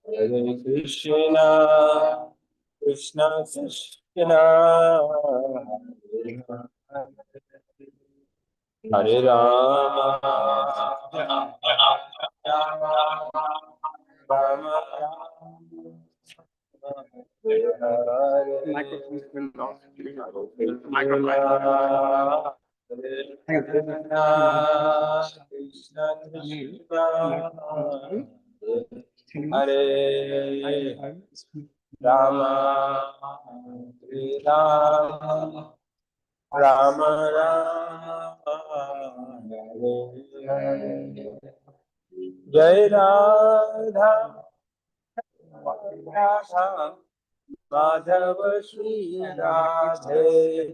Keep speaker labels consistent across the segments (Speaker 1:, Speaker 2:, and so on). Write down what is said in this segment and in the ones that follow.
Speaker 1: Hare Krishna, Krishna Krishna, Hare Rama, Rama Rama, Rama Rama, Jai Radha Radha Madhav Shri Radhe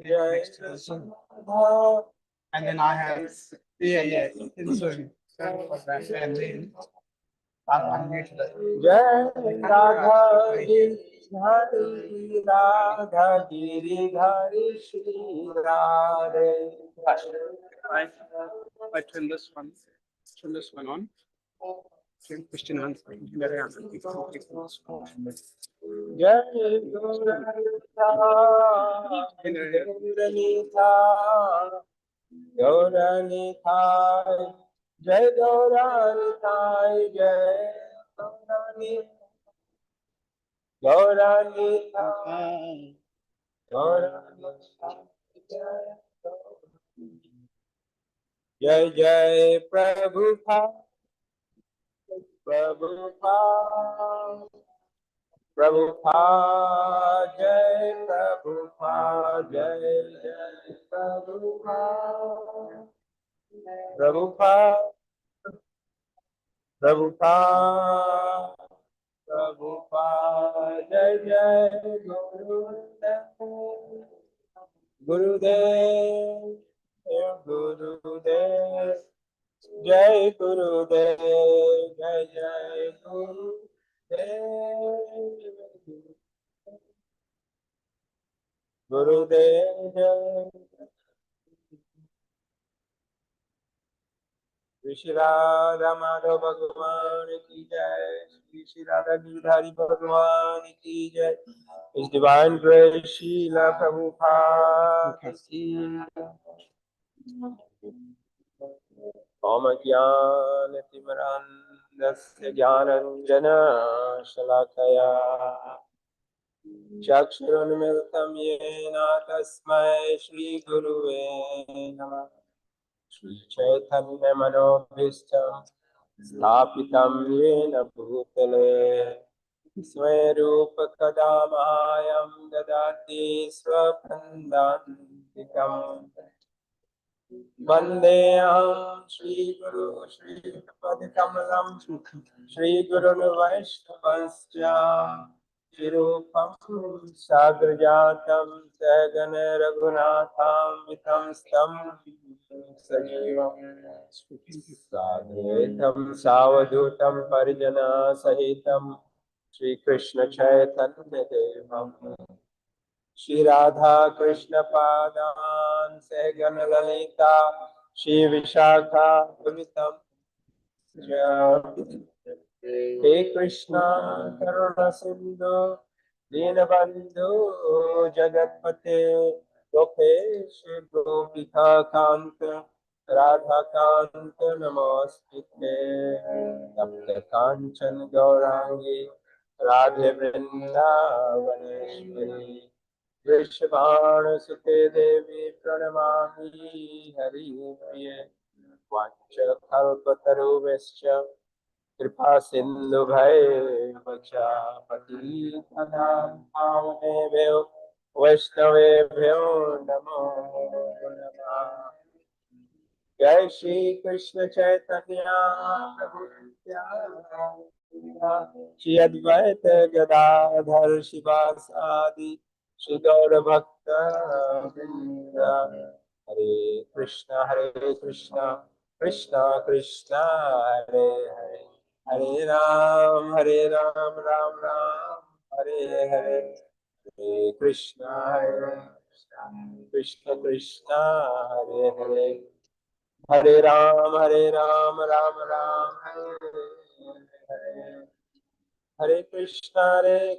Speaker 1: Jai Radha.
Speaker 2: And then I have, yeah, insert. And then I'm new to that.
Speaker 1: Jai Radha Giri Radha Giri Dhari Shri Radhe.
Speaker 2: I turn this one on. Turn question answer.
Speaker 1: Jai Gauranitha, Gauranitha, Jai Gauranitha, Jai Gauranitha, Gauranitha, Jai Jai Prabhupada, Prabhupada, Prabhupada, Jai Prabhupada, Jai Jai Prabhupada, Prabhupada, Prabhupada, Prabhupada, Jai Jai Gurudev, Gurudev, Gurudev, Jai Gurudev, Jai Jai Gurudev, Gurudev, Jai Shri Radha Madhav Bhagwan ki jai, Shri Radha Giridhari Bhagwan ki jai, His Divine Grace Srila Prabhupada ki Om Jnana Timirandasya Jnananjana Shalakaya Chakshurunmilitam Yena Tasmai Shri Guruve Namah Shri Chaitanya Manobhishtam Sthapitam Yena Bhutale Swarupa Kadamayam Dadati Swaprandantikam Vandeham Shri Guru Shri Padikamalam Shri Guru Vaishnavasya Shirupam Sagrajatam Sagana Raghunatham Vitam Stam Sajivam Sadhaitam Savadutam Parijana Sahitam Shri Krishna Chaitanya Devam Shri Radha Krishna Padan Sagan Lalita Shri Vishakha Punitam He Krishna Karuna Sindhu Dinabandhu Jagatpate Gopesh Gopika Kanta Radha Kanta Namostate Tapta Kanchan Gaurangi Radhe Vrindavaneshwari Vrishabhana Sute Devi Pranamami Hari Priye Vancha Kalpataruvescha Kripa Sindhu Bhai Vacha Pati Thanam Pavanebhyo Vaishnavebhyo Namo Namah Jai Shri Krishna Chaitanya Prabhu Nityananda Shri Advaita Gadadhar Shivasadi Shri Gaura Bhakta Vrinda Hare Krishna Krishna Krishna Hare Hare Hare Ram Ram Ram Hare Hare Hare Krishna Krishna Krishna Hare Hare, Hare Ram Ram Ram Hare Hare, Hare Krishna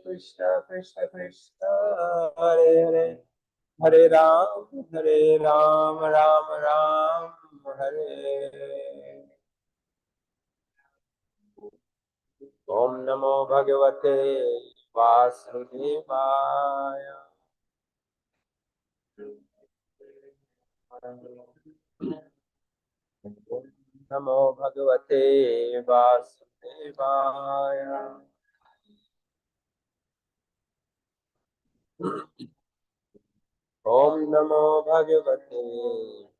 Speaker 1: Krishna Krishna Hare Hare, Hare Ram Ram Ram Hare Hare. Om Namo Bhagavate Vasudevaya. Om Namo Bhagavate Vasudevaya. Om Namo Bhagavate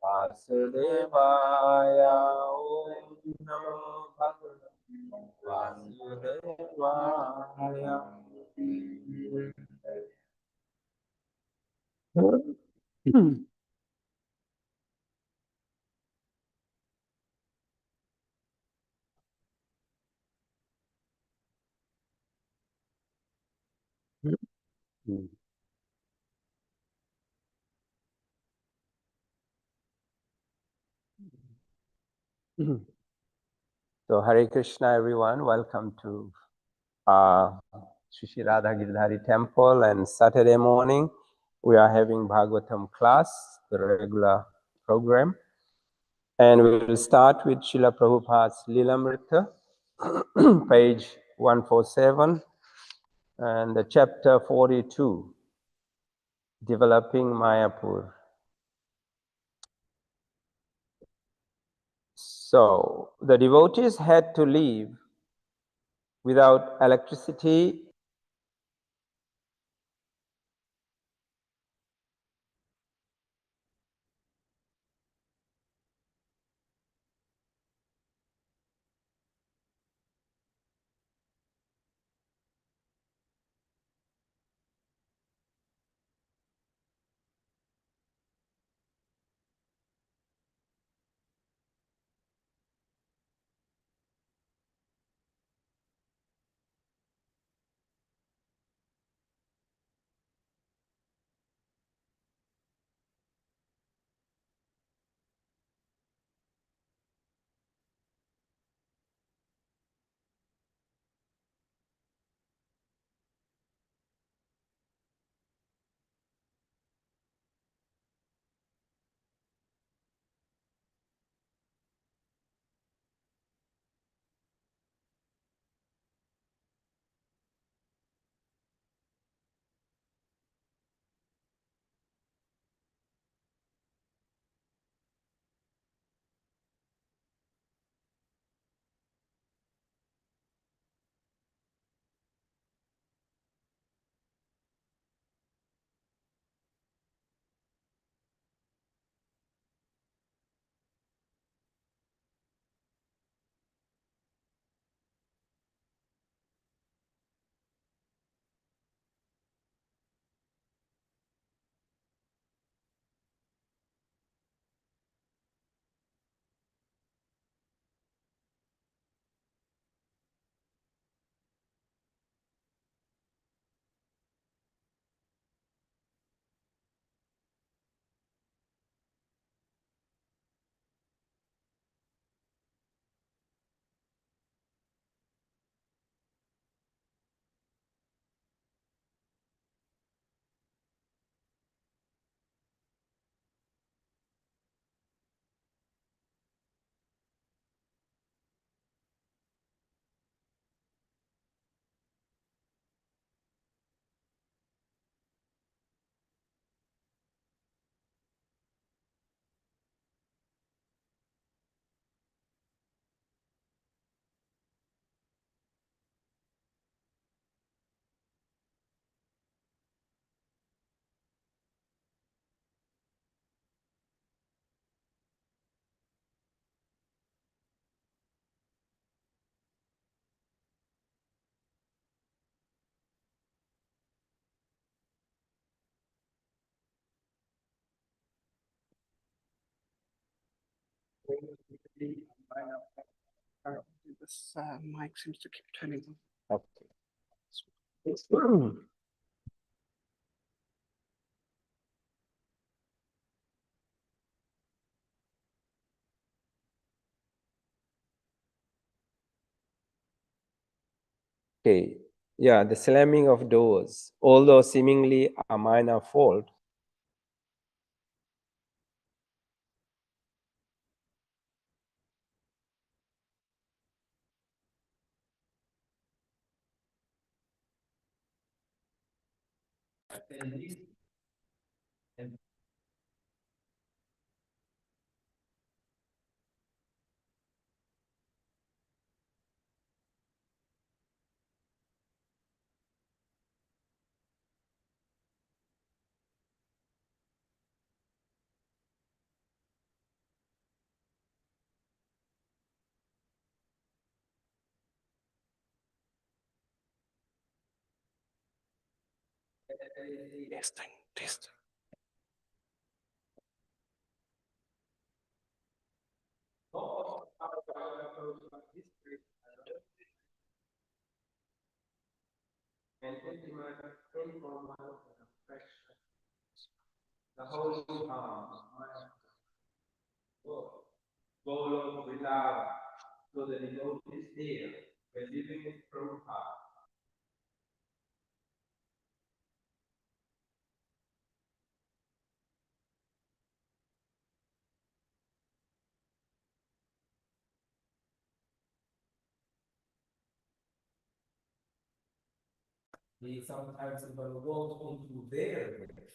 Speaker 1: Vasudevaya. Om Namo Bhagavate Vasudevaya. So Hare Krishna everyone, welcome to Sri Radha Giridhari Temple, and Saturday morning we are having Bhagavatam class, the regular program, and we will start with Srila Prabhupada's Lilamrita, page 147, and the chapter 42, Developing Mayapur. So the devotees had to leave without electricity
Speaker 2: This mic seems to keep turning on.
Speaker 1: Okay. Okay, yeah, the slamming of doors, although seemingly a minor fault, testing. The whole goal of Vrindavan, so the devotees there were living with Prabhupada. He sometimes even goes into their village.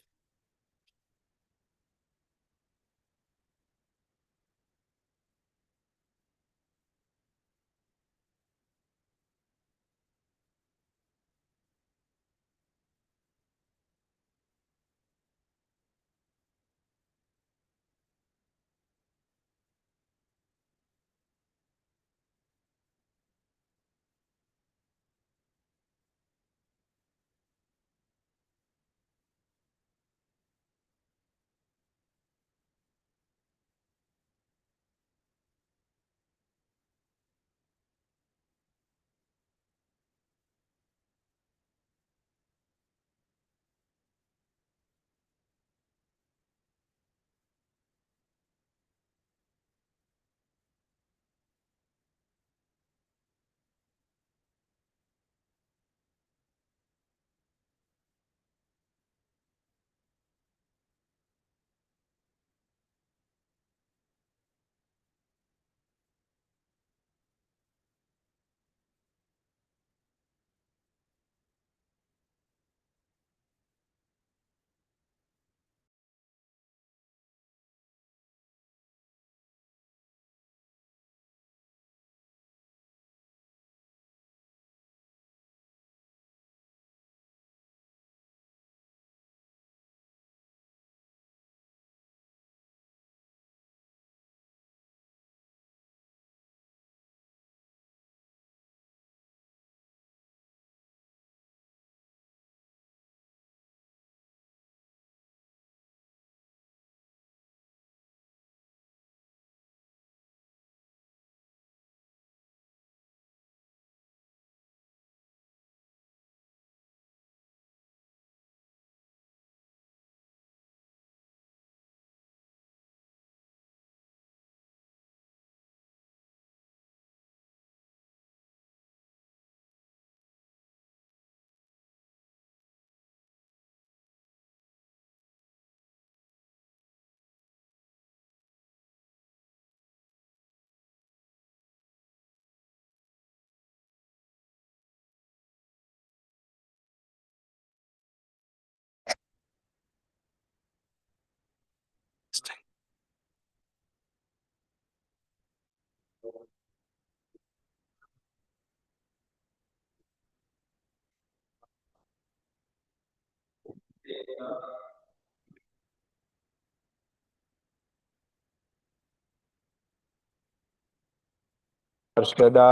Speaker 1: Arshada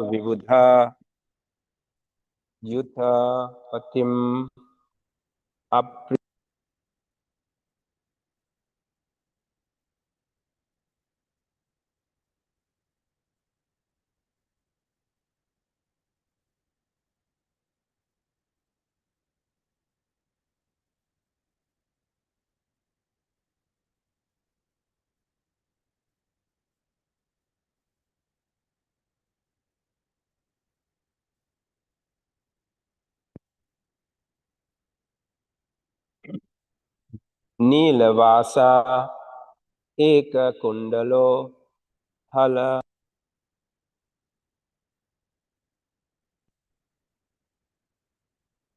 Speaker 1: Vibudha Yutha Patim Apri. नीलवासा एक कुंडलो हल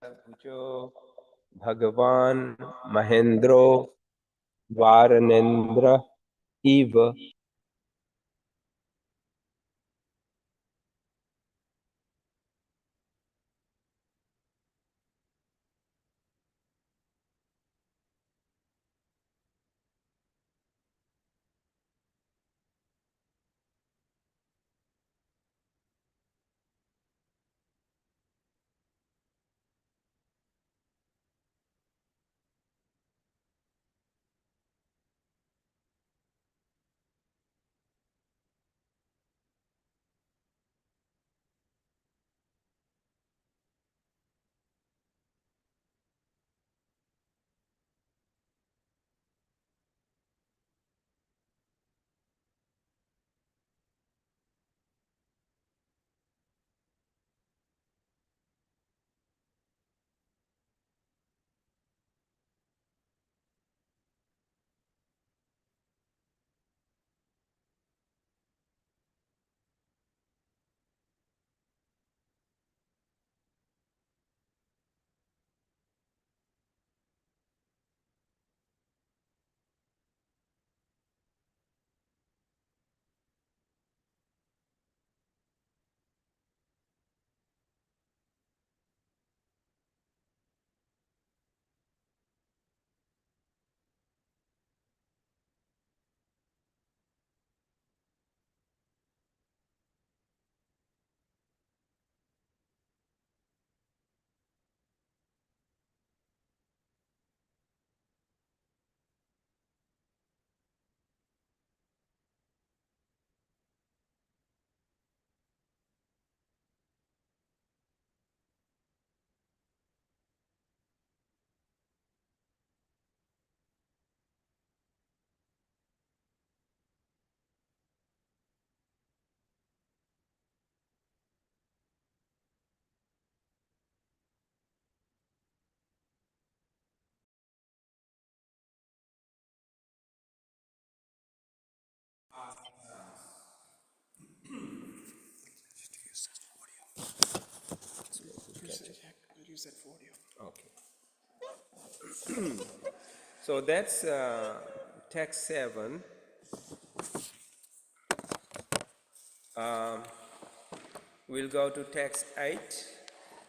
Speaker 1: भुजो भगवान महेंद्रो वारणेन्द्र इव Okay. So that's text 7. We'll go to text 8.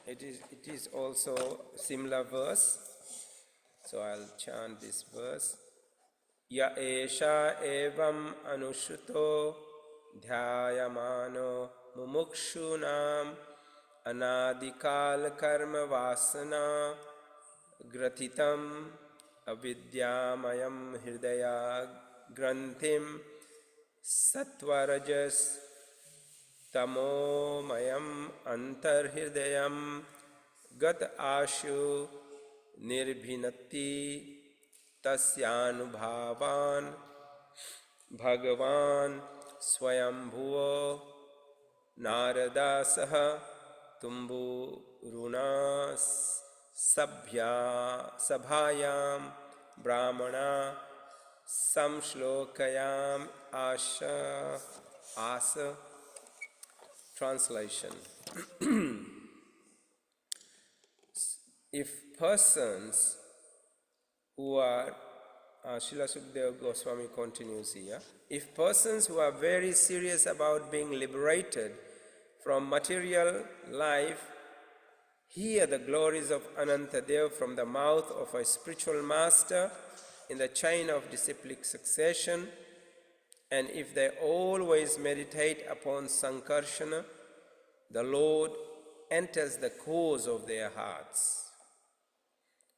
Speaker 1: It is also similar verse. So I'll chant this verse. Ya esha evam anushruto dhyayamano mumukshunam anadikal karma vasana gratitam avidyamayam hridaya granthim satvarajas tamomayam antarhridayam gat ashu nirbhinati tasyanubhavan भगवान स्वयंभुवो नारदासह तुम्बुरुना सभायां ब्राह्मणा संश्लोकयाम आस. Translation. If persons who are Srila Sukadeva Goswami continues here. If persons who are very serious about being liberated from material life hear the glories of Anantadev from the mouth of a spiritual master in the chain of disciplic succession, and if they always meditate upon Sankarshana, the Lord enters the cause of their hearts,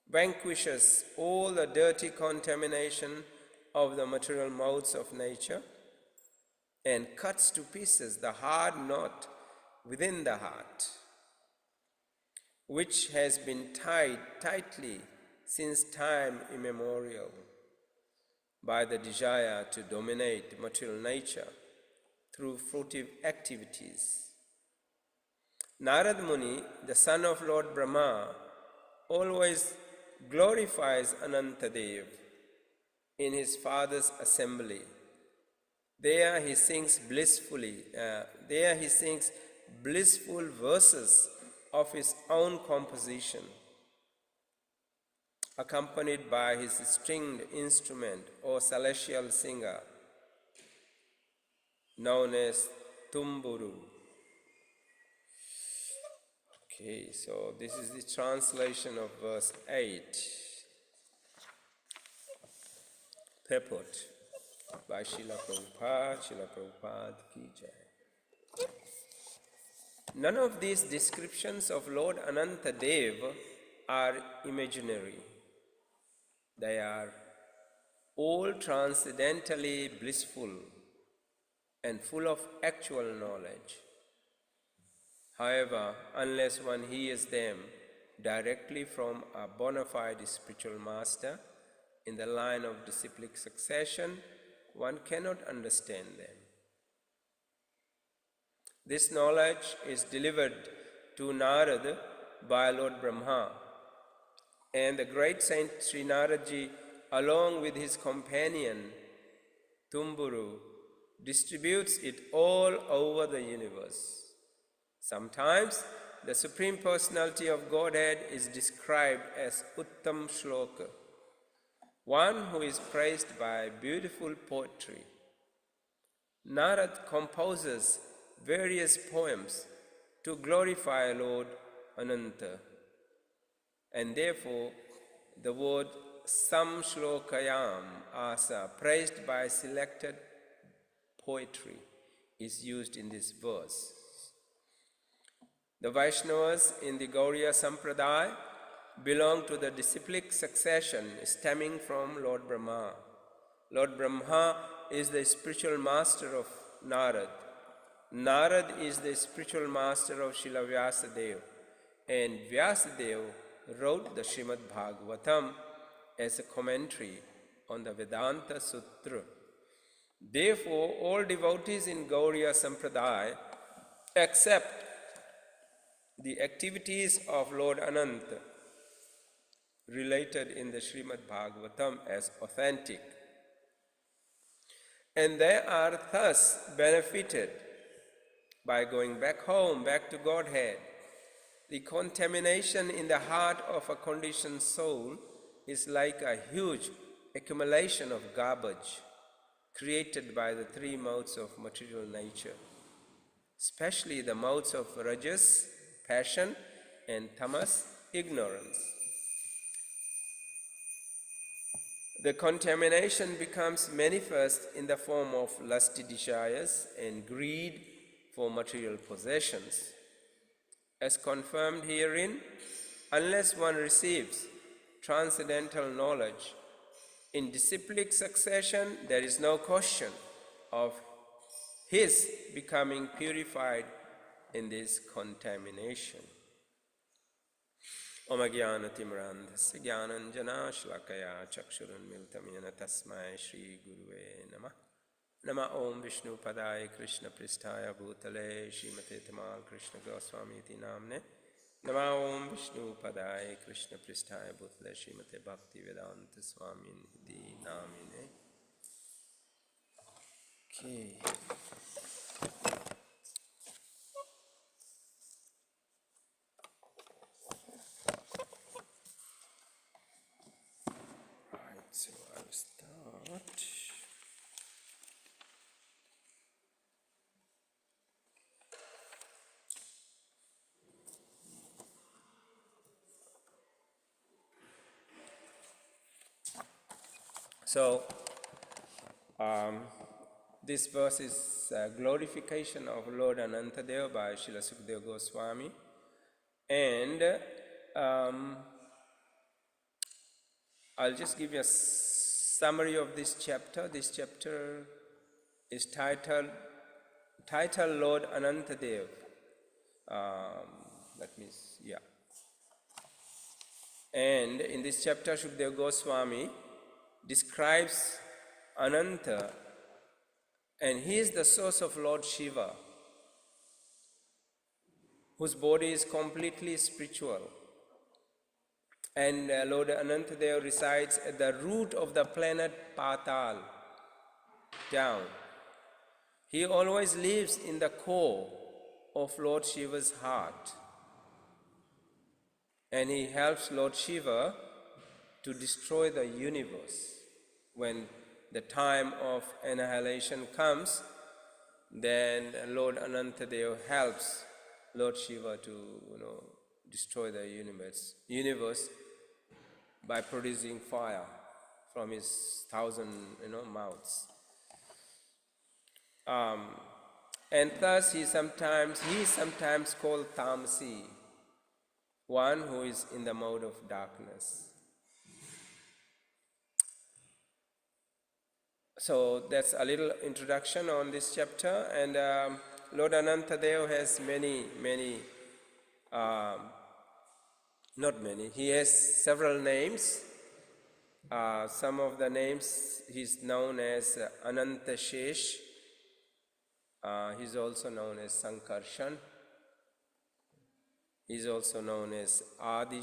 Speaker 1: vanquishes all the dirty contamination of the material modes of nature, and cuts to pieces the hard knot within the heart, which has been tied tightly since time immemorial by the desire to dominate material nature through fruitive activities. Narad Muni, the son of Lord Brahma, always glorifies Anantadev in his father's assembly. There he sings blissful verses of his own composition, accompanied by his stringed instrument or celestial singer, known as tumburu. Okay, so this is the translation of verse 8, purport by Srila Prabhupada Ki Jai. None of these descriptions of Lord Anantadev are imaginary. They are all transcendently blissful and full of actual knowledge. However, unless one hears them directly from a bona fide spiritual master in the line of disciplic succession, one cannot understand them. This knowledge is delivered to Narad by Lord Brahma, and the great saint Sri Naradji, along with his companion Tumburu, distributes it all over the universe. Sometimes the Supreme Personality of Godhead is described as Uttam Shloka, one who is praised by beautiful poetry. Narad composes various poems to glorify Lord Ananta, and therefore the word Samshlokayam Asa, praised by selected poetry, is used in this verse. The Vaishnavas in the Gauriya Sampradaya belong to the disciplic succession stemming from Lord Brahma. Lord Brahma is the spiritual master of Narad. Narad is the spiritual master of Srila Vyasadeva, and Vyasadeva wrote the Srimad Bhagavatam as a commentary on the Vedanta Sutra. Therefore, all devotees in Gauriya Sampradaya accept the activities of Lord Ananta related in the Srimad Bhagavatam as authentic, and they are thus benefited by going back home, back to Godhead. The contamination in the heart of a conditioned soul is like a huge accumulation of garbage created by the three modes of material nature, especially the modes of rajas, passion, and tamas, ignorance. The contamination becomes manifest in the form of lusty desires and greed for material possessions. As confirmed herein, unless one receives transcendental knowledge in disciplic succession, there is no question of his becoming purified in this contamination. Om Jnanatimrandhasya Jnananjana Shlakaya Chakshurunmiltam Yena Tasmai Shri Guruve Namah. Nama Om Vishnu Padaya Krishna Pristhaya Bhutale Srimate Tamal Krishna Goswami Iti Namne. Nama Om Vishnu Padaya Krishna Pristhaya Bhutale Srimate Bhakti Vedanta Swami Iti Namine. Okay. Right, so I'll start. So, this verse is glorification of Lord Anantadeva by Srila Sukadeva Goswami, and I'll just give you a summary of this chapter. This chapter is titled Lord Anantadev. And in this chapter, Sukadeva Goswami describes Ananta, and he is the source of Lord Shiva, whose body is completely spiritual. And Lord Anantadev resides at the root of the planet Patal, down. He always lives in the core of Lord Shiva's heart. And he helps Lord Shiva to destroy the universe. When the time of annihilation comes, then Lord Anantadev helps Lord Shiva to destroy the universe by producing fire from his 1,000 mouths. And thus he is sometimes called Tamasi, one who is in the mode of darkness. So that's a little introduction on this chapter, and Lord Anantadev has he has several names. Some of the names he's known as Anantashesh. He's also known as Sankarshan. He's also known as Adi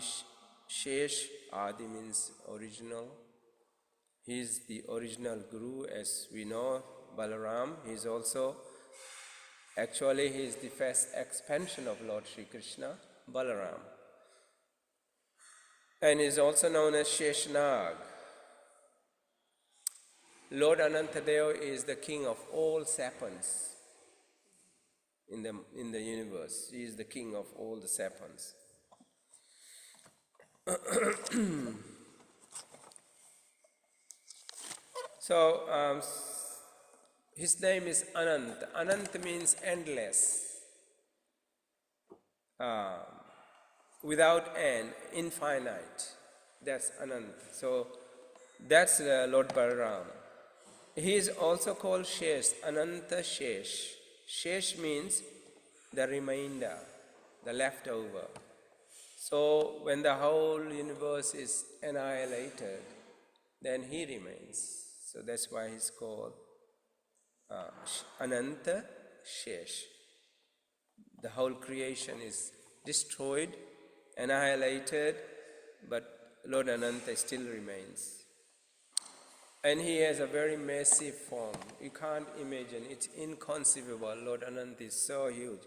Speaker 1: Shesh. Adi means original. He's the original Guru, as we know, Balaram. He's the first expansion of Lord Sri Krishna, Balaram. And he's also known as Sheshnag. Lord Anantadev is the king of all serpents in the universe. He is the king of all the serpents. So his name is Anant. Anant means endless, without end, infinite. That's Anant. So that's Lord Balaram. He is also called Shesh, Ananta Shesh. Shesh means the remainder, the leftover. So when the whole universe is annihilated, then he remains. So that's why he's called Ananta Shesh. The whole creation is destroyed, annihilated, but Lord Ananta still remains. And he has a very massive form. You can't imagine, it's inconceivable. Lord Ananta is so huge.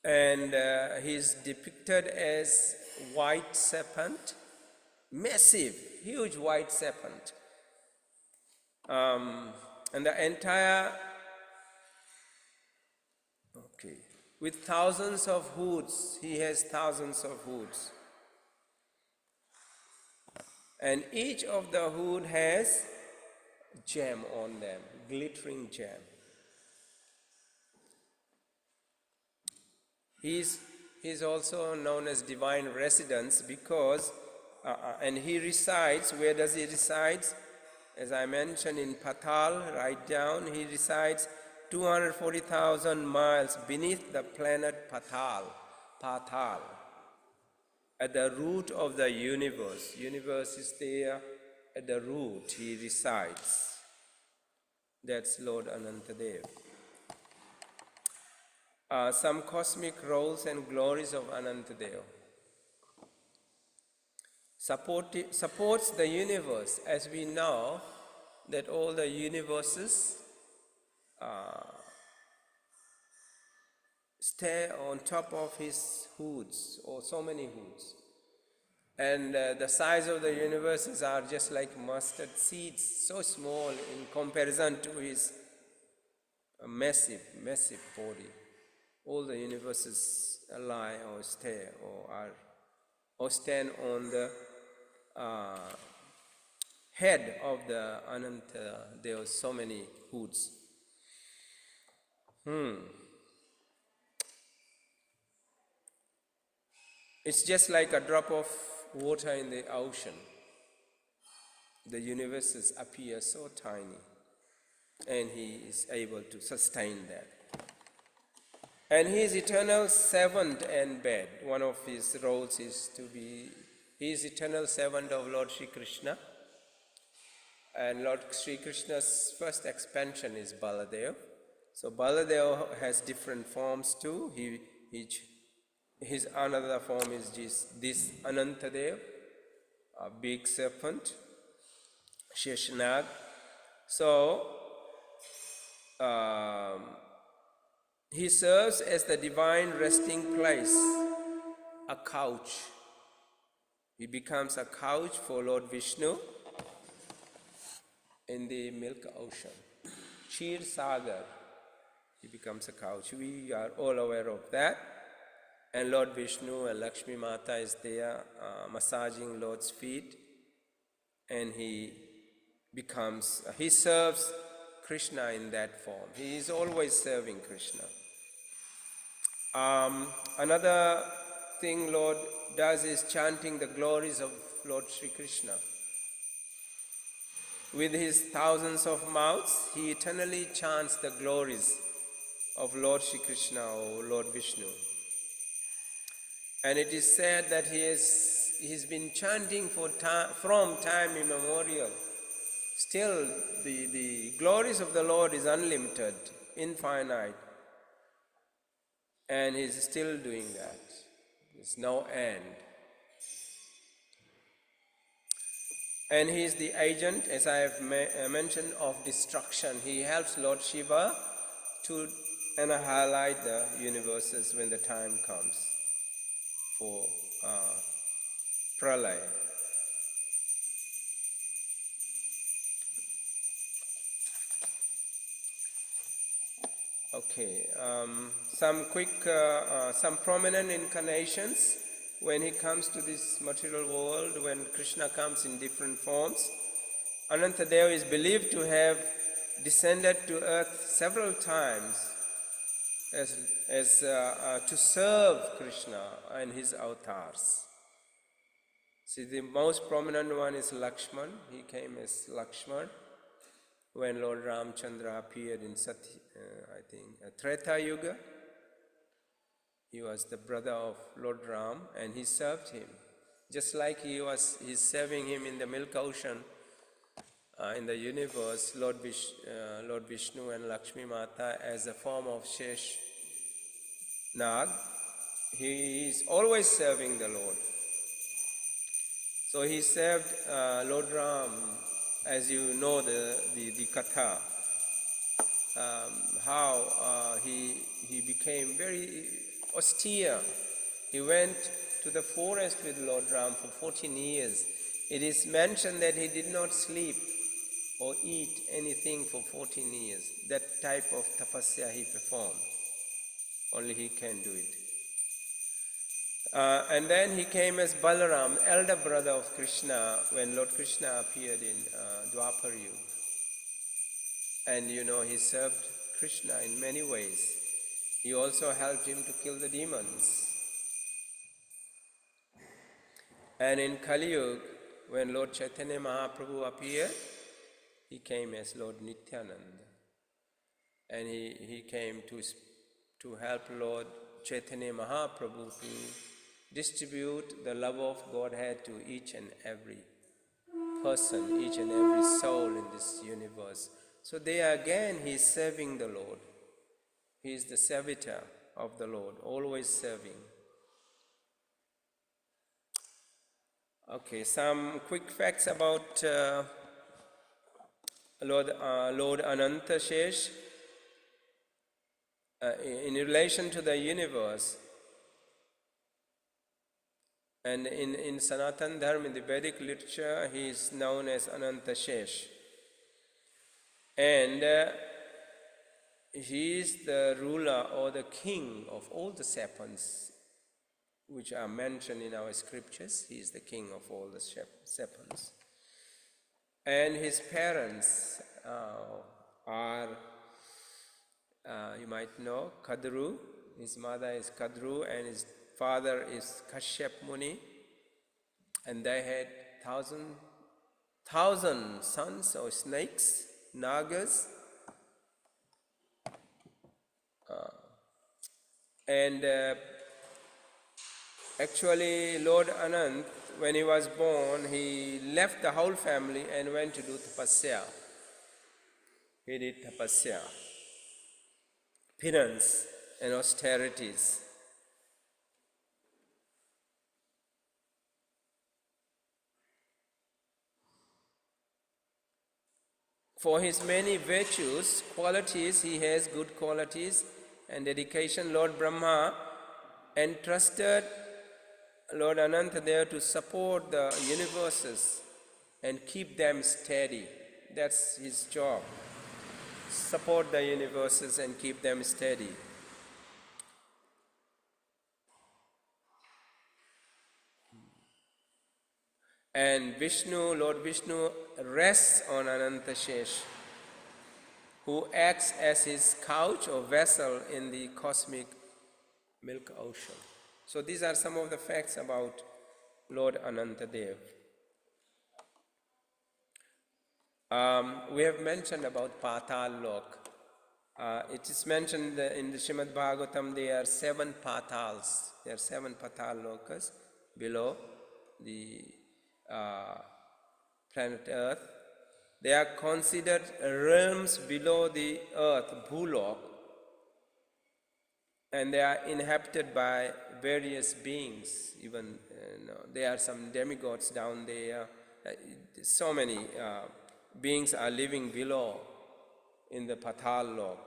Speaker 1: And he's depicted as white serpent, massive, huge white serpent. And the entire, with thousands of hoods, he has thousands of hoods. And each of the hood has gem on them, glittering gem. He's also known as divine residence because, and he resides, where does he reside? As I mentioned, in Patal, right down, he resides 240,000 miles beneath the planet Patal, at the root of the universe. Universe is there, at the root he resides. That's Lord Anantadev. Some cosmic roles and glories of Anantadev. Supports the universe, as we know that all the universes stay on top of his hoods, or so many hoods. And the size of the universes are just like mustard seeds, so small in comparison to his massive body. All the universes lie or stay or stand on the head of the Ananta. There are so many hoods. It's just like a drop of water in the ocean. The universes appear so tiny, and he is able to sustain that. And he is eternal servant and bed. One of his roles is to be, he is eternal servant of Lord Sri Krishna. And Lord Sri Krishna's first expansion is Baladev. So Baladev has different forms too. He his another form is this Anantadev, a big serpent, Sheshanag. So he serves as the divine resting place, a couch. He becomes a couch for Lord Vishnu in the milk ocean. Kshir Sagar, he becomes a couch. We are all aware of that. And Lord Vishnu and Lakshmi Mata is there massaging Lord's feet. And he serves Krishna in that form. He is always serving Krishna. Another thing Lord does is chanting the glories of Lord Sri Krishna. With his thousands of mouths, he eternally chants the glories of Lord Sri Krishna or Lord Vishnu. And it is said that he's been chanting from time immemorial. Still, the glories of the Lord is unlimited, infinite. And he's still doing that. There's no end. And he is the agent, as I have mentioned, of destruction. He helps Lord Shiva to annihilate the universes when the time comes for pralaya. Okay, some prominent incarnations when he comes to this material world, when Krishna comes in different forms. Anantadev is believed to have descended to earth several times to serve Krishna and his avatars. See, the most prominent one is Lakshman. He came as Lakshman when Lord Ramchandra appeared in Treta Yuga. He was the brother of Lord Ram and he served him. Just like he's serving him in the milk ocean, in the universe, Lord Vishnu and Lakshmi Mata as a form of Shesh Nag. He is always serving the Lord. So he served Lord Ram, as you know the Katha, how he became very austere. He went to the forest with Lord Ram for 14 years. It is mentioned that he did not sleep or eat anything for 14 years. That type of tapasya he performed. Only he can do it. And then he came as Balaram, elder brother of Krishna, when Lord Krishna appeared in Dwapar Yuga. And he served Krishna in many ways. He also helped him to kill the demons. And in Kali Yuga, when Lord Chaitanya Mahaprabhu appeared, he came as Lord Nityananda. And he came to help Lord Chaitanya Mahaprabhu to distribute the love of Godhead to each and every person, each and every soul in this universe. So there again, he is serving the Lord. He is the servitor of the Lord, always serving. Okay, some quick facts about Lord Anantashesh in relation to the universe. And in Sanatan Dharma, in the Vedic literature, he is known as Anantashesh. And he is the ruler or the king of all the serpents which are mentioned in our scriptures. He is the king of all the serpents. And his parents are, you might know, Kadru. His mother is Kadru and his father is Kashyap Muni. And they had thousand sons or snakes, nagas. And actually, Lord Anant, when he was born, he left the whole family and went to do tapasya. He did tapasya, penance and austerities. For his many virtues, qualities, he has good qualities and dedication. Lord Brahma entrusted Lord Anantadeva to support the universes and keep them steady. That's his job. Support the universes and keep them steady. And Vishnu, Lord Vishnu, rests on Anantashesh, who acts as his couch or vessel in the cosmic milk ocean. So these are some of the facts about Lord Anantadev. We have mentioned about Patal Lok. It is mentioned in the Srimad Bhagavatam there are 7 Patals. There are 7 Patal Lokas below the planet Earth. They are considered realms below the earth, Bhulok, and they are inhabited by various beings. Even there are some demigods down there. So many beings are living below in the Patal Lok.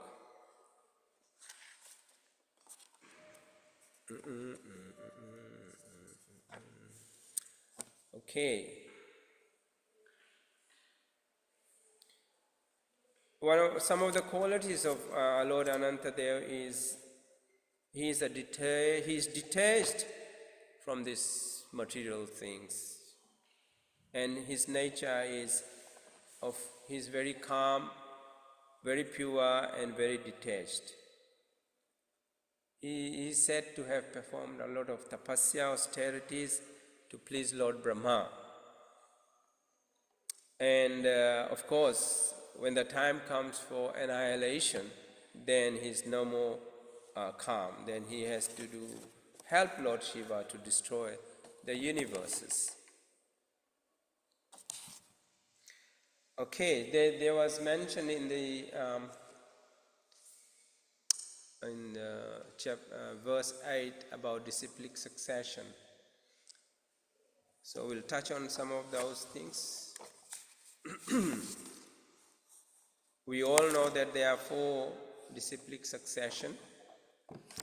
Speaker 1: Okay. Some of the qualities of Lord Anantadev is he is detached from these material things, and his nature is he's very calm, very pure, and very detached. He is said to have performed a lot of tapasya, austerities to please Lord Brahma. And of course, when the time comes for annihilation, then he's no more calm. Then he has to help Lord Shiva to destroy the universes. Okay, there was mentioned in the verse 8 about disciplic succession. So we'll touch on some of those things. We all know that there are 4 disciplic succession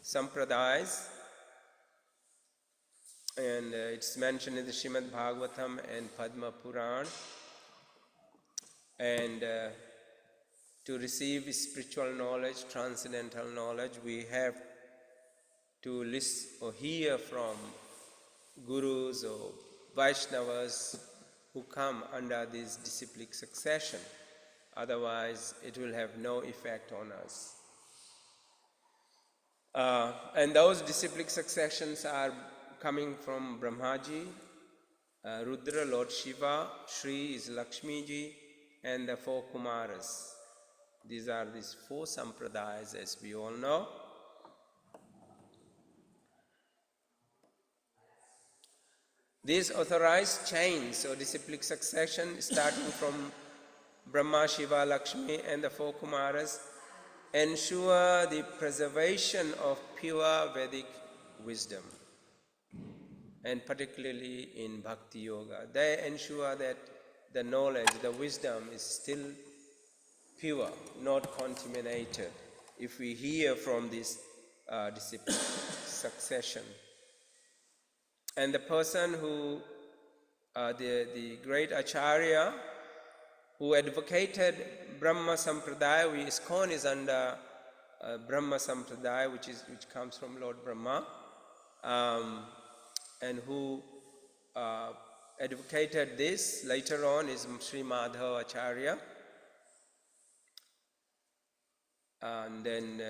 Speaker 1: sampradayas, and it's mentioned in the Srimad Bhagavatam and Padma Puran. And to receive spiritual knowledge, transcendental knowledge, we have to listen or hear from gurus or Vaishnavas who come under this disciplic succession. Otherwise, it will have no effect on us. And those disciplic successions are coming from Brahmaji, Rudra, Lord Shiva, Shri is Lakshmiji, and the 4 Kumaras. These are these 4 sampradayas, as we all know. These authorized chains or disciplic succession, starting from Brahma, Shiva, Lakshmi, and the 4 Kumaras, ensure the preservation of pure Vedic wisdom, and particularly in Bhakti Yoga. They ensure that the knowledge, the wisdom is still pure, not contaminated, if we hear from this disciplic succession. And the person who, the great Acharya, who advocated Brahma Sampradaya, ISKCON is under Brahma Sampradaya, which comes from Lord Brahma, and who advocated this later on is Sri Madhava Acharya. And then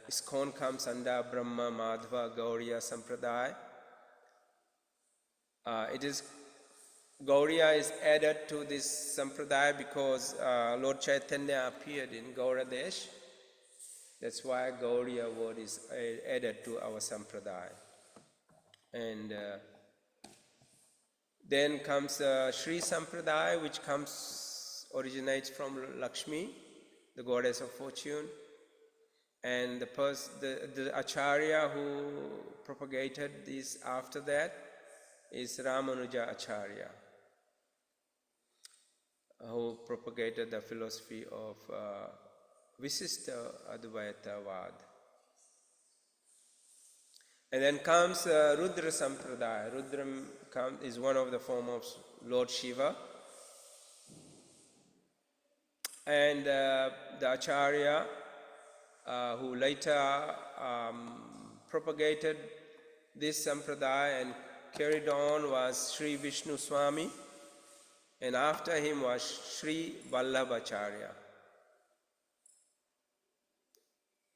Speaker 1: ISKCON comes under Brahma Madhava Gauriya Sampradaya. Gauriya is added to this sampradaya because Lord Chaitanya appeared in Gauradesh. That's why Gauriya word is added to our sampradaya. And then comes Sri Sampradaya, which originates from Lakshmi, the goddess of fortune. And the Acharya who propagated this after that is Ramanuja Acharya. who propagated the philosophy of Visishta Advaitavad. And then comes Rudra Sampradaya. Rudra is one of the forms of Lord Shiva. And the Acharya who later propagated this Sampradaya and carried on was Sri Vishnu Swami. And after him was Sri Vallabhacharya.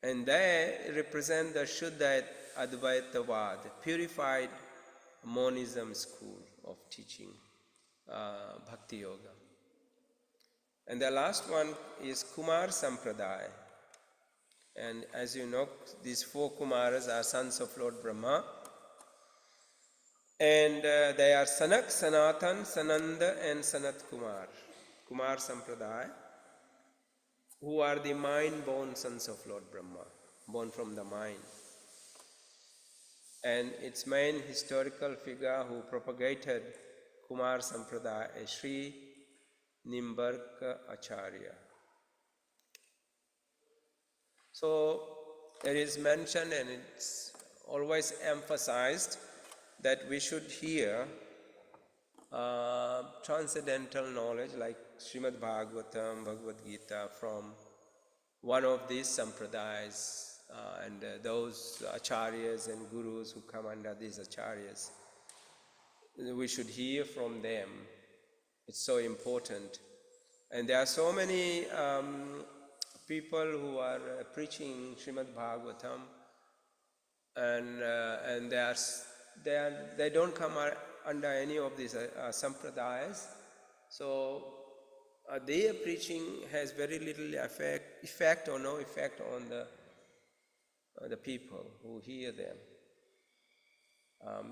Speaker 1: And they represent the Shuddha Advaitavad, purified monism school of teaching Bhakti Yoga. And the last one is Kumar Sampradaya. And as you know, these four Kumaras are sons of Lord Brahma. And they are Sanak, Sanatan, Sananda and Sanat Kumar. Kumar Sampradaya, who are the mind-born sons of Lord Brahma, born from the mind. And its main historical figure who propagated Kumar Sampradaya is Sri Nimbarka Acharya. So it is mentioned and it's always emphasized that we should hear transcendental knowledge like Srimad Bhagavatam, Bhagavad Gita from one of these sampradayas and those acharyas and gurus who come under these acharyas. We should hear from them. It's so important. And there are so many people who are preaching Srimad Bhagavatam and they don't come under any of these sampradayas. So their preaching has very little effect or no effect on the people who hear them.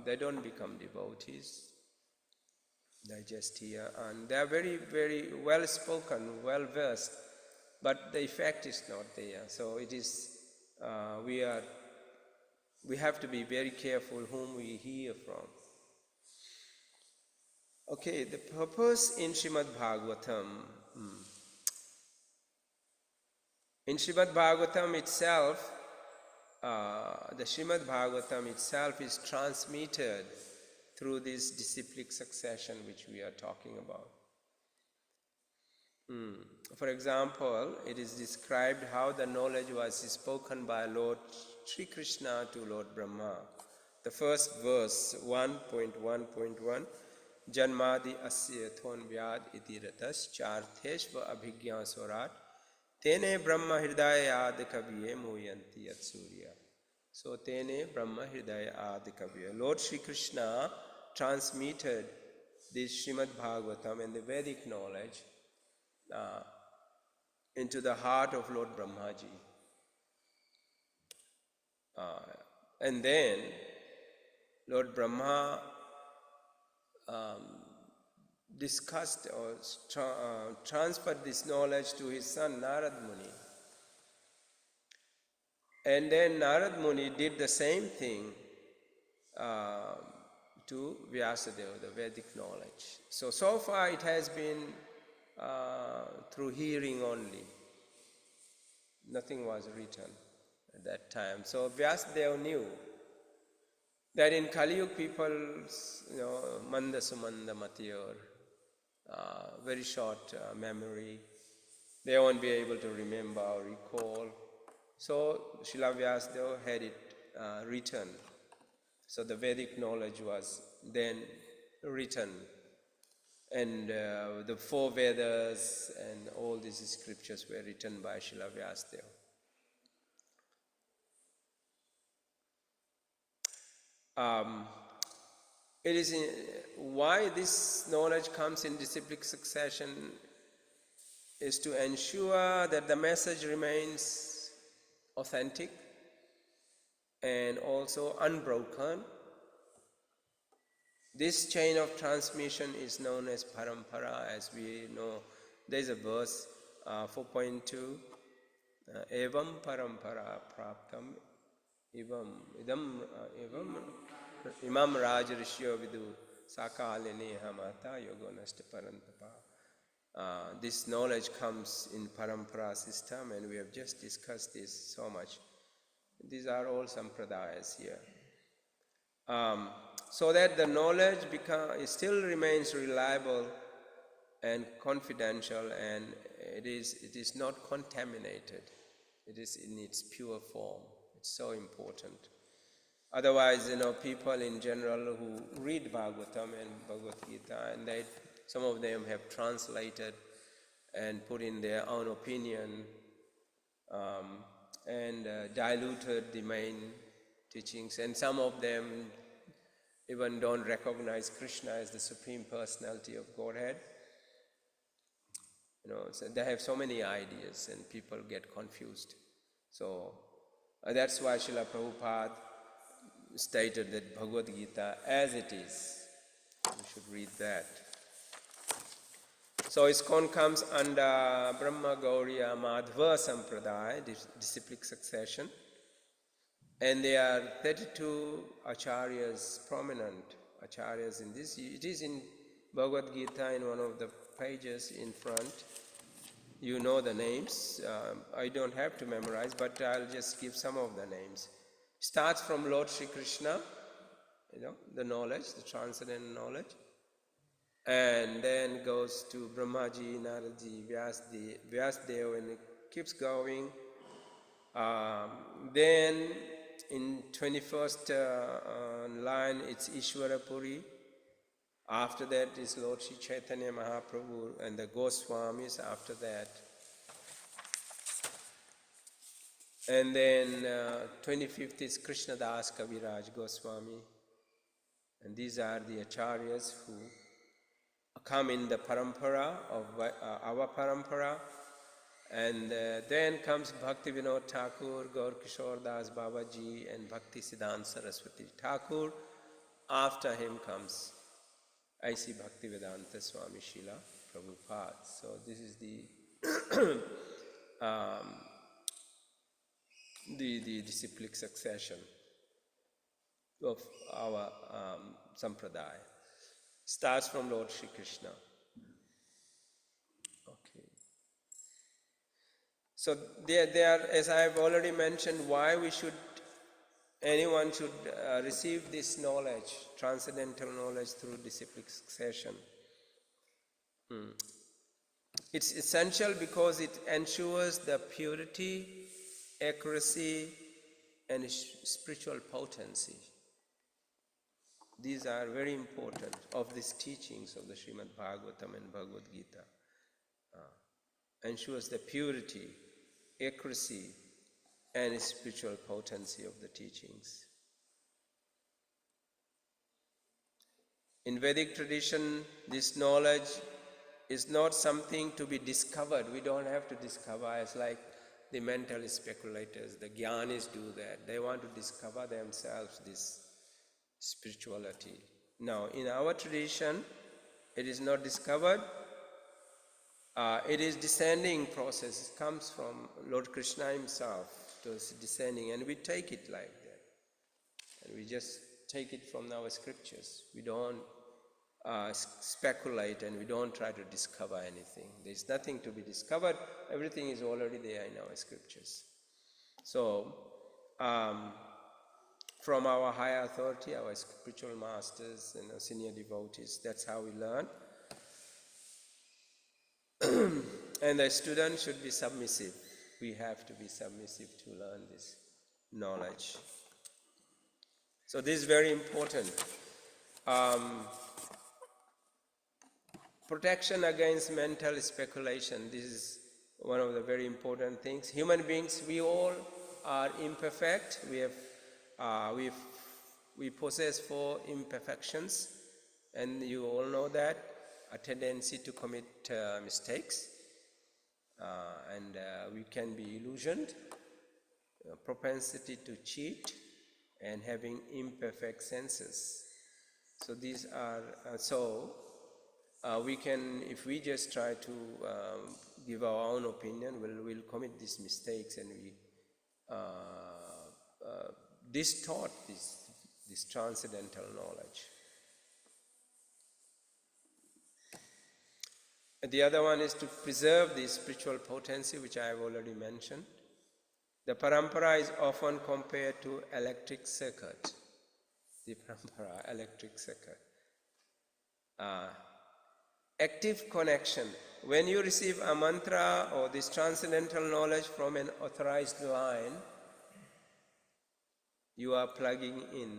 Speaker 1: They don't become devotees. They just hear, and they are very, very well spoken, well versed, but the effect is not there. So it is we have to be very careful whom we hear from. Okay, the purpose in Srimad Bhagavatam. In Srimad Bhagavatam itself, the Srimad Bhagavatam itself is transmitted through this disciplic succession which we are talking about. For example, it is described how the knowledge was spoken by Lord Sri Krishna to Lord Brahma. The first verse, 1.1.1, Janmadi asya thon vyad iti ratas chartheshva abhigya swarat tene brahma hridaya adikaviye muyanti yat surya. So tene brahma hridaya adikaviye. Lord Sri Krishna transmitted this Srimad Bhagavatam and the Vedic knowledge into the heart of Lord Brahmaji. And then Lord Brahma discussed or transferred this knowledge to his son Narad Muni. And then Narad Muni did the same thing to Vyasadeva, the Vedic knowledge. So far it has been through hearing only. Nothing was written at that time. So Vyasadeva knew that in Kali Yuga people, manda sumanda mati or very short memory, they won't be able to remember or recall. So Srila Vyasadeva had it written. So the Vedic knowledge was then written. And the four Vedas and all these scriptures were written by Srila Vyasadeva. It is why this knowledge comes in disciplic succession is to ensure that the message remains authentic and also unbroken. This chain of transmission is known as parampara, as we know. There is a verse 4.2, evam parampara praptam imam rajarishyo vidu sakaline hamata yogonasta parantapa. This knowledge comes in parampara system, and we have just discussed this so much. These are all sampradayas here. So that the knowledge still remains reliable and confidential, and it is not contaminated. It is in its pure form. It's so important. Otherwise, people in general who read Bhagavatam and Bhagavad Gita, and some of them have translated and put in their own opinion, and diluted the main teachings, and some of them even don't recognize Krishna as the Supreme Personality of Godhead. So they have so many ideas and people get confused. So that's why Srila Prabhupada stated that Bhagavad Gita as it is. We should read that. So ISKCON comes under Brahma Gauriya Madhva Sampradaya, disciplic succession. And there are 32 acharyas, prominent acharyas in this. It is in Bhagavad Gita in one of the pages in front. You know the names. I don't have to memorize, but I'll just give some of the names. Starts from Lord Sri Krishna, the knowledge, the transcendental knowledge. And then goes to Brahmaji, Naraji, Vyasdev, and it keeps going. Then in 21st line, it's Ishvara Puri. After that is Lord Sri Chaitanya Mahaprabhu and the Goswamis after that. And then 25th is Krishnadas Kaviraj Goswami. And these are the acharyas who come in the parampara of our parampara. And then comes Bhakti Vinod Thakur, Gaur Kishore Das Babaji, and Bhakti Siddhanta Saraswati Thakur. After him comes I.C. Bhaktivedanta Swami Srila Prabhupada. So this is the disciplic succession of our sampradaya. Starts from Lord Sri Krishna. Okay. So there, as I have already mentioned, why anyone should receive this knowledge, transcendental knowledge through disciplic succession. It's essential because it ensures the purity, accuracy, and spiritual potency. These are very important of these teachings of the Srimad Bhagavatam and Bhagavad Gita. Ensures the purity, accuracy, and spiritual potency of the teachings. In Vedic tradition, this knowledge is not something to be discovered. We don't have to discover, as like the mental speculators, the jnanis do that. They want to discover themselves this spirituality. Now, in our tradition, it is not discovered. It is descending process. It comes from Lord Krishna himself to descending, and we take it like that. And we just take it from our scriptures. We don't speculate, and we don't try to discover anything. There's nothing to be discovered. Everything is already there in our scriptures. So, from our higher authority, our spiritual masters and our senior devotees, that's how we learn. And the student should be submissive. We have to be submissive to learn this knowledge. So this is very important. Protection against mental speculation. This is one of the very important things. Human beings, we all are imperfect. We possess 4 imperfections, and you all know that. A tendency to commit mistakes, and we can be illusioned, a propensity to cheat, and having imperfect senses. So these are, we can, if we just try to give our own opinion, we'll commit these mistakes, and we distort this transcendental knowledge. The other one is to preserve the spiritual potency, which I have already mentioned. The parampara is often compared to electric circuit. The parampara, electric circuit. Active connection. When you receive a mantra or this transcendental knowledge from an authorized line, you are plugging in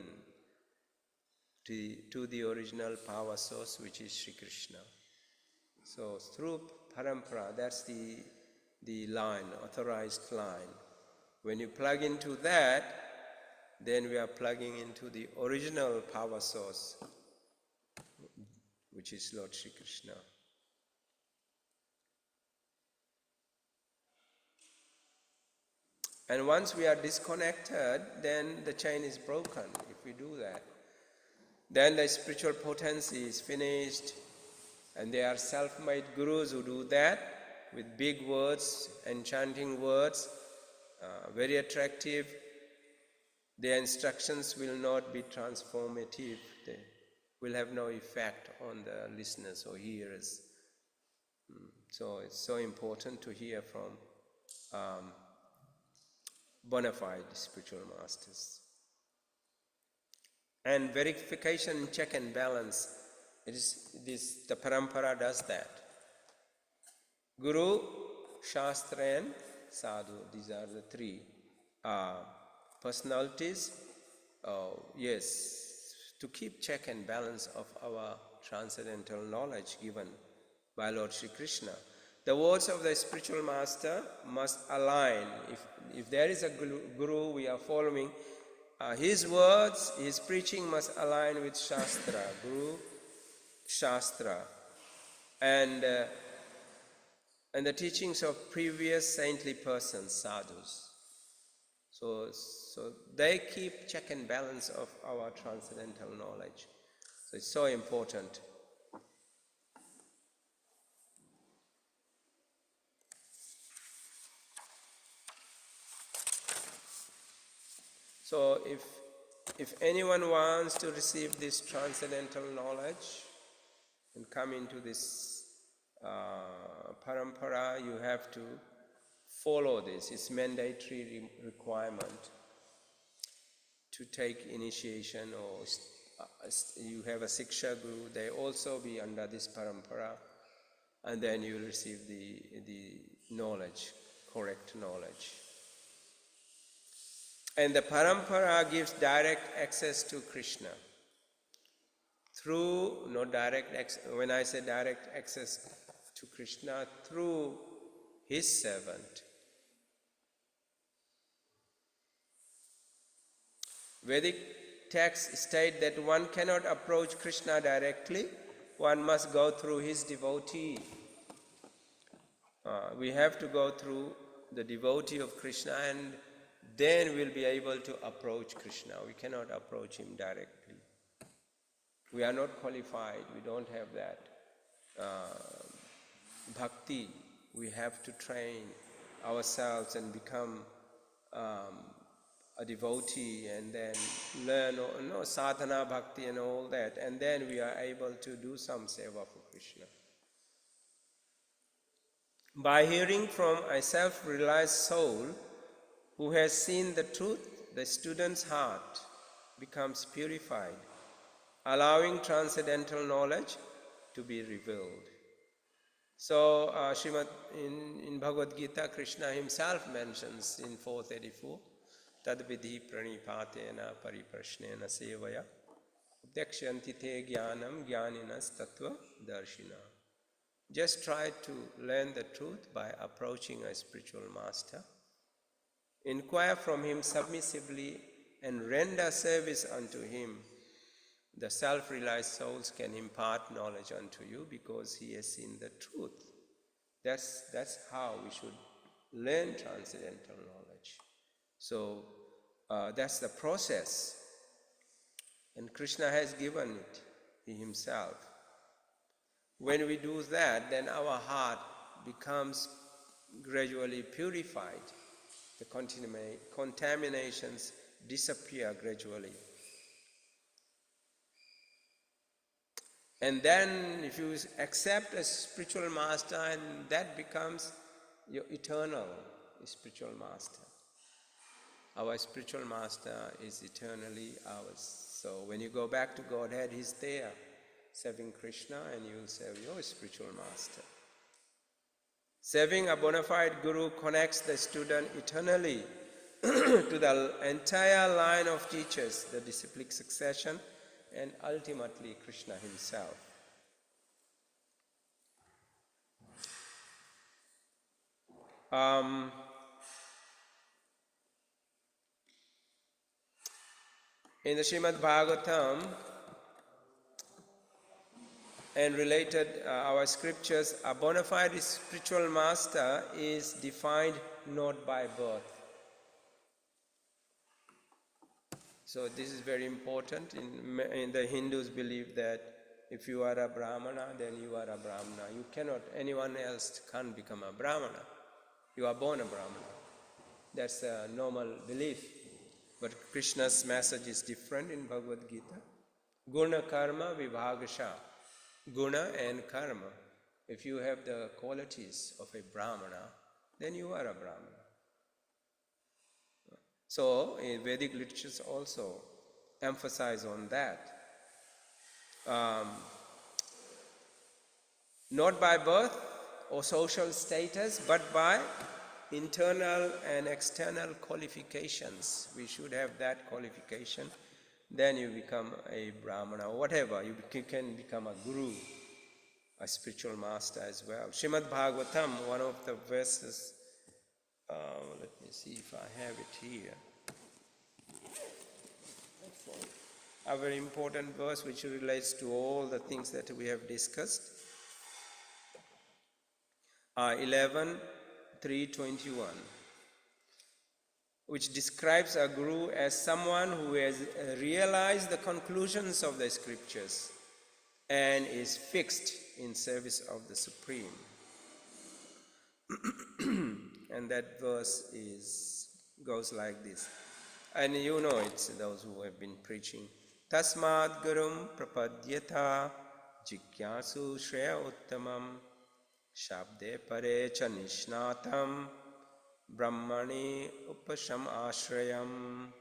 Speaker 1: to the original power source, which is Sri Krishna. So through parampara, that's the line, authorized line. When you plug into that, then we are plugging into the original power source, which is Lord Sri Krishna. And once we are disconnected, then the chain is broken if we do that. Then the spiritual potency is finished, and there are self-made gurus who do that with big words, enchanting words, very attractive. Their instructions will not be transformative. They will have no effect on the listeners or hearers. So it's so important to hear from bona fide spiritual masters. And verification, check and balance, the parampara does that. Guru, Shastra and Sadhu, these are the three personalities. Yes, to keep check and balance of our transcendental knowledge given by Lord Sri Krishna. The words of the spiritual master must align. If there is a guru we are following, his words, his preaching must align with Shastra, Guru, Shastra, and the teachings of previous saintly persons, sadhus. So they keep check and balance of our transcendental knowledge. So it's so important. So if anyone wants to receive this transcendental knowledge and come into this parampara, you have to follow this. It's mandatory requirement to take initiation, or you have a Siksha Guru, they also be under this parampara, and then you receive the knowledge, correct knowledge. And the parampara gives direct access to Krishna. Through, not direct access, when I say direct access to Krishna, through his servant. Vedic texts state that one cannot approach Krishna directly, one must go through his devotee. We have to go through the devotee of Krishna, and then we'll be able to approach Krishna. We cannot approach him directly. We are not qualified, we don't have that bhakti. We have to train ourselves and become a devotee, and then learn sadhana bhakti and all that, and then we are able to do some seva for Krishna. By hearing from a self-realized soul who has seen the truth, the student's heart becomes purified, allowing transcendental knowledge to be revealed. So in Bhagavad Gita, Krishna himself mentions in 434, Tadvidhi pranipatena pariprashnena sevaya updakshanti te jnanam jnaninas tattva darshina. Just try to learn the truth by approaching a spiritual master. Inquire from him submissively and render service unto him. The self-realized souls can impart knowledge unto you because he has seen the truth. That's how we should learn transcendental knowledge. So that's the process. And Krishna has given it, he himself. When we do that, then our heart becomes gradually purified. The contaminations disappear gradually. And then if you accept a spiritual master, and that becomes your eternal spiritual master. Our spiritual master is eternally ours. So when you go back to Godhead, he's there serving Krishna, and you will serve your spiritual master. Serving a bona fide guru connects the student eternally to the entire line of teachers, the disciplic succession, and ultimately Krishna himself. In the Srimad Bhagavatam and related our scriptures, a bona fide spiritual master is defined not by birth. So this is very important. In the Hindus believe that if you are a Brahmana, then you are a Brahmana. You cannot, anyone else can't become a Brahmana. You are born a Brahmana. That's a normal belief. But Krishna's message is different in Bhagavad Gita. Guna karma vibhagasha. Guna and karma. If you have the qualities of a Brahmana, then you are a Brahmana. So, in Vedic literatures also emphasize on that. Not by birth or social status, but by internal and external qualifications. We should have that qualification. Then you become a Brahmana, or whatever. You can become a guru, a spiritual master as well. Srimad Bhagavatam, one of the verses, let me see if I have it here. A very important verse which relates to all the things that we have discussed. 11:3:21, which describes a guru as someone who has realized the conclusions of the scriptures and is fixed in service of the Supreme. And that verse goes like this. And you know it's those who have been preaching. Tasmad gurum prapadyata jikyasu shreya uttamam shabde pare cha nishnatam brahmani upasham ashrayam.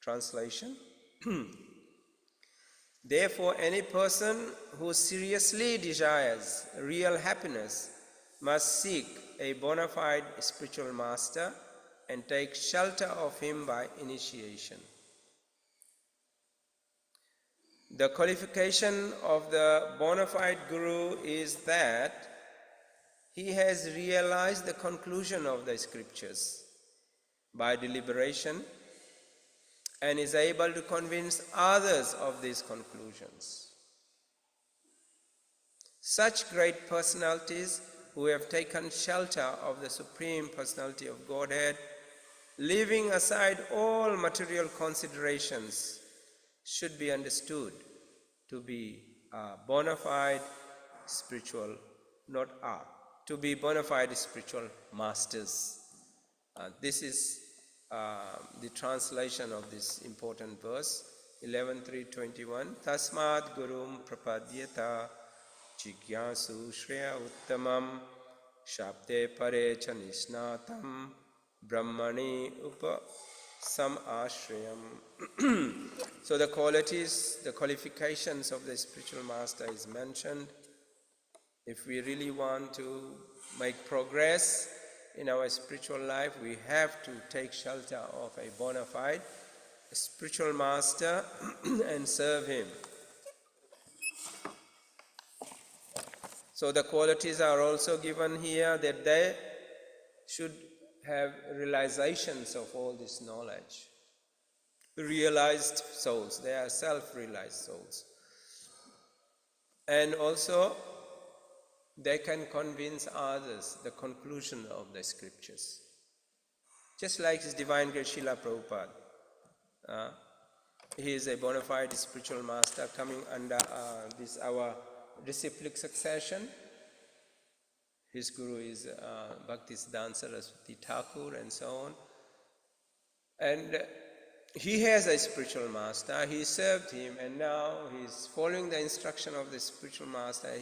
Speaker 1: Translation. Therefore, any person who seriously desires real happiness must seek a bona fide spiritual master and take shelter of him by initiation. The qualification of the bona fide guru is that he has realized the conclusion of the scriptures by deliberation and is able to convince others of these conclusions. Such great personalities who have taken shelter of the Supreme Personality of Godhead, leaving aside all material considerations, should be understood to be bona fide spiritual, to be bona fide spiritual masters. This is the translation of this important verse, 11:3:21. Tasmad gurum prapadyata jigyasu shreya uttamam shabde pare cha nisnatam brahmani upa sam ashrayam. So the qualities, the qualifications of the spiritual master is mentioned. If we really want to make progress in our spiritual life, we have to take shelter of a bona fide spiritual master and serve him. So the qualities are also given here, that they should have realizations of all this knowledge. Realized souls, they are self-realized souls. And also, they can convince others the conclusion of the scriptures. Just like His Divine Grace Srila Prabhupada. He is a bona fide spiritual master coming under this our disciplic succession. His guru is Bhaktisiddhanta Saraswati Thakur and so on. And he has a spiritual master, he served him, and now he's following the instruction of the spiritual master,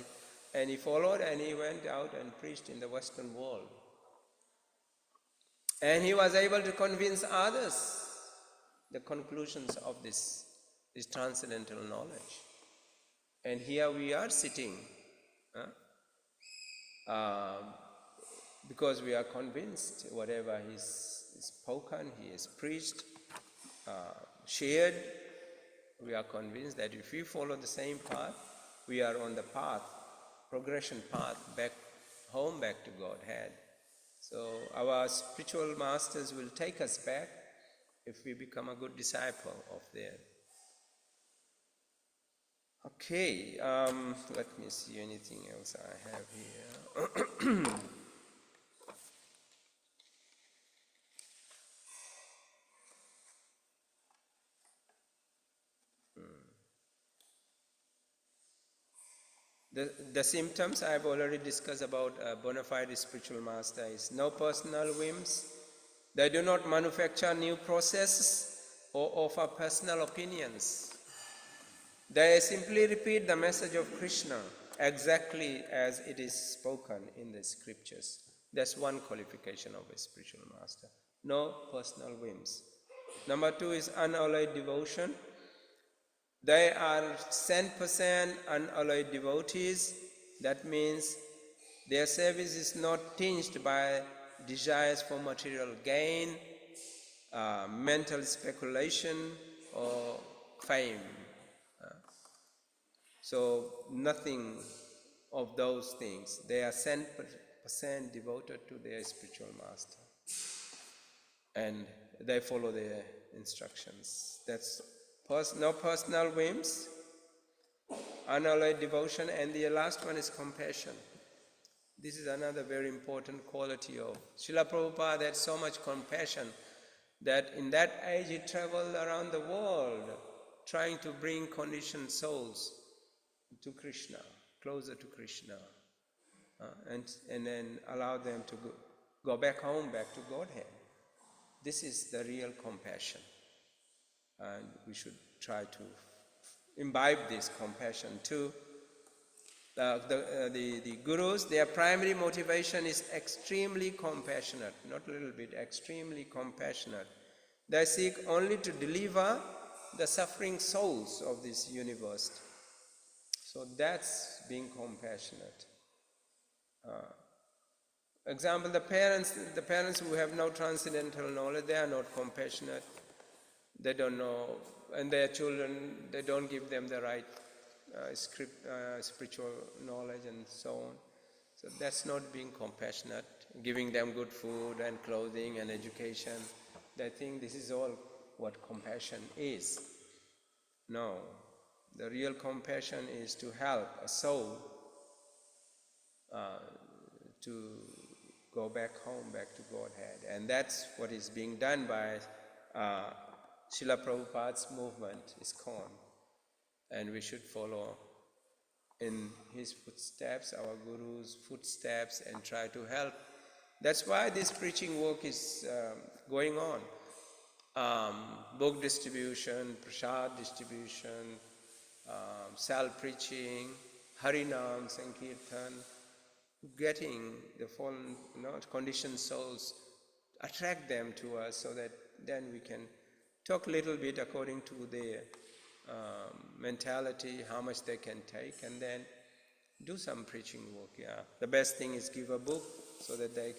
Speaker 1: and he followed and he went out and preached in the Western world. And he was able to convince others the conclusions of this transcendental knowledge. And here we are sitting, because we are convinced whatever he's spoken, he has preached, shared, we are convinced that if we follow the same path, we are on the path, progression path, back home, back to Godhead. So our spiritual masters will take us back if we become a good disciple of theirs. Okay, let me see anything else I have here. The symptoms I have already discussed about a bona fide spiritual master is no personal whims. They do not manufacture new processes or offer personal opinions. They simply repeat the message of Krishna exactly as it is spoken in the scriptures. That's one qualification of a spiritual master. No personal whims. Number two is unalloyed devotion. They are 100% unalloyed devotees. That means their service is not tinged by desires for material gain, mental speculation, or fame. So nothing of those things. They are 100% devoted to their spiritual master. And they follow their instructions. That's no personal whims, unalloyed devotion, and the last one is compassion. This is another very important quality of Srila Prabhupada. Had so much compassion that in that age he traveled around the world trying to bring conditioned souls to Krishna, closer to Krishna, and then allow them to go back home, back to Godhead. This is the real compassion. And we should try to imbibe this compassion too. The gurus, their primary motivation is extremely compassionate, not a little bit, extremely compassionate. They seek only to deliver the suffering souls of this universe. So that's being compassionate. Example, the parents who have no transcendental knowledge, they are not compassionate. They don't know, and their children, they don't give them the right spiritual knowledge and so on. So that's not being compassionate, giving them good food and clothing and education. They think this is all what compassion is. No, the real compassion is to help a soul to go back home, back to Godhead. And that's what is being done by Srila Prabhupada's movement, ISKCON. And we should follow in his footsteps, our Guru's footsteps, and try to help. That's why this preaching work is going on. Book distribution, prasad distribution, self-preaching, Harinam, Sankirtan, getting the fallen, conditioned souls, attract them to us so that then we can talk a little bit according to their mentality, how much they can take, and then do some preaching work. Yeah, the best thing is give a book so that they,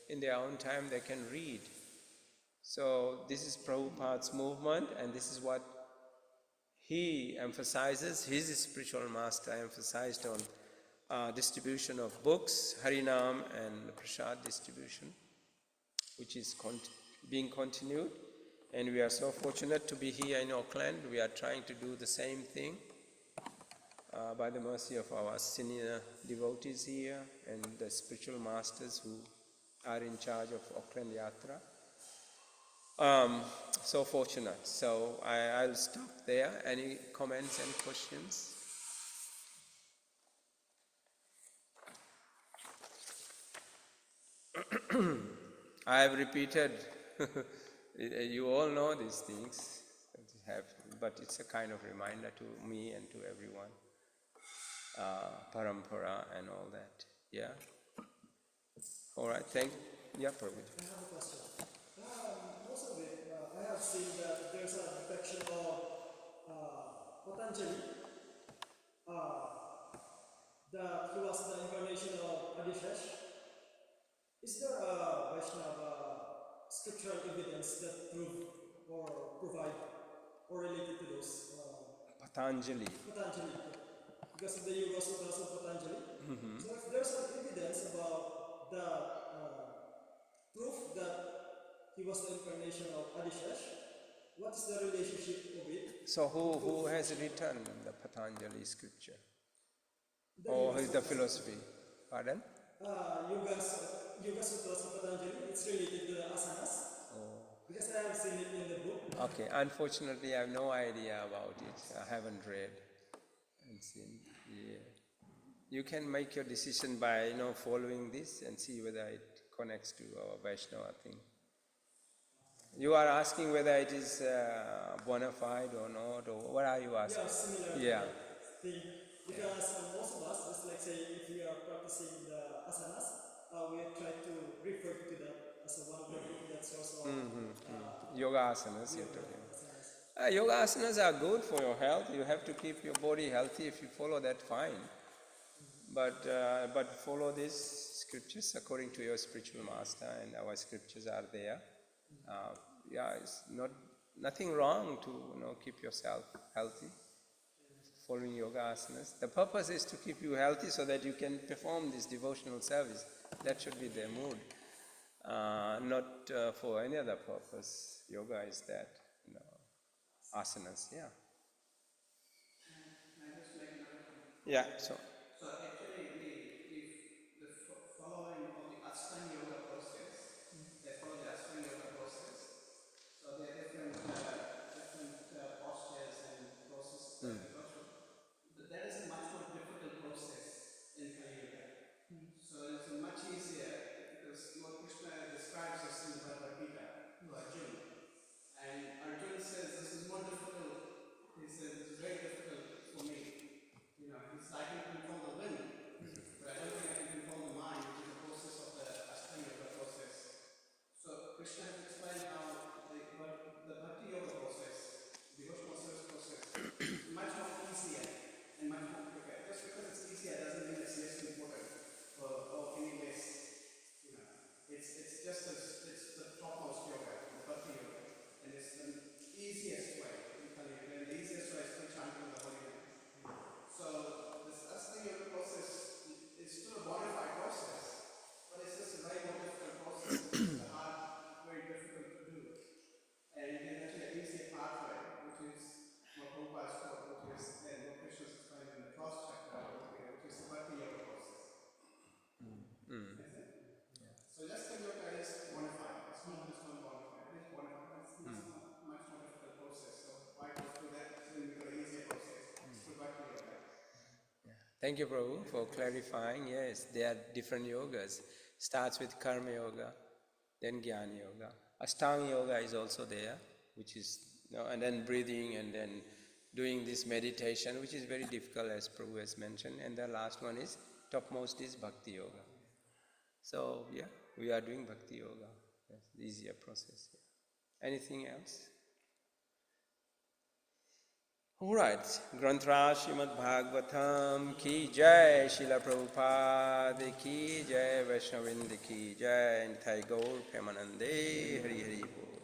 Speaker 1: in their own time, they can read. So this is Prabhupada's movement, and this is what he emphasizes. His spiritual master emphasized on distribution of books, Harinam and Prasad distribution, which is being continued. And we are so fortunate to be here in Auckland. We are trying to do the same thing by the mercy of our senior devotees here and the spiritual masters who are in charge of Auckland Yatra. So fortunate. So I'll stop there. Any comments and questions? I have repeated, you all know these things. have, but it's a kind of reminder to me and to everyone. Parampara and all that. Yeah. All right. Yeah, Prabhu.
Speaker 3: I have a question. Most of it, I have seen that there's a depiction of Patanjali, that he was the incarnation of Adishesh. Is there a Vaishnava scriptural evidence that prove or provide or related to those
Speaker 1: Patanjali.
Speaker 3: Patanjali? Because of the Yoga Sutras of Patanjali. So if there's an evidence about the proof that he was the incarnation of Adishesh, what is the relationship of it?
Speaker 1: So who has written the Patanjali scripture? Or is the philosophy? Pardon?
Speaker 3: Yoga Sutras of Patanjali, it's related to the asanas. Because I have seen it in the book.
Speaker 1: Okay, unfortunately I have no idea about it. I haven't read and seen. Yeah. You can make your decision by following this and see whether it connects to our Vaishnava thing. You are asking whether it is bona fide or not, or what are you asking?
Speaker 3: Yeah, similar thing. Because most of us, just like say, if we are practicing the asanas, we try to refer to that as one of the book that's also
Speaker 1: Yoga asanas, you're talking.
Speaker 3: asanas.
Speaker 1: Yoga asanas are good for your health. You have to keep your body healthy. If you follow that, fine. But follow these scriptures according to your spiritual master, and our scriptures are there. It's nothing wrong to keep yourself healthy, following yoga asanas. The purpose is to keep you healthy so that you can perform this devotional service. That should be the mood, not for any other purpose. Yoga is that, asanas. Yeah. Yeah. So
Speaker 2: actually, if the following of the Ashtanga yoga process, they follow the Ashtanga yoga process. So there are different postures and processes that we go through. But that is a much more difficult process in Kali Yoga. So it's much easier because Lord Krishna describes this in the Bhagavad Gita to Arjuna. And Arjuna says this is more difficult. He says this is very difficult for me. I can control the wind, but I don't think I can control the mind, which is the process of the Ashtanga yoga process. So Krishna has explained how the Bhakti yoga process, the devotional service process, is much more easier and much more quicker. Just because it's easier doesn't mean it's less important or any less. It's the topmost yoga, the Bhakti yoga, and it's the easiest way. And the easiest way is to chanting the holy name. So this Ashtanga yoga process is still a bona fide process, but it's just a very more difficult process. It's hard, very difficult to do. And it is actually an easier pathway, which is what Prabhupada's taught, which is, and what Krishna is explained in the 12th chapter, which is the Bhakti yoga process. So Ashtanga yoga is bona fide. It's not just one bona fide. It is bona fide. It's not much more difficult process. So why go through that when we go easier process? Through Bhakti yoga.
Speaker 1: thank you, Prabhu, for clarifying. Yes, there are different yogas. Starts with Karma Yoga, then Jnana Yoga. Ashtanga Yoga is also there, which is, and then breathing, and then doing this meditation, which is very difficult, as Prabhu has mentioned. And the last one is, topmost is Bhakti Yoga. So, yeah, we are doing Bhakti Yoga. That's the easier process. Yeah. Anything else? Alright, Granthra Srimad Bhagavatam ki jai, Srila Prabhupada ki jai, Vaishnavindra ki jai, and Thai Gaur Premanande, Hari Hari Bol.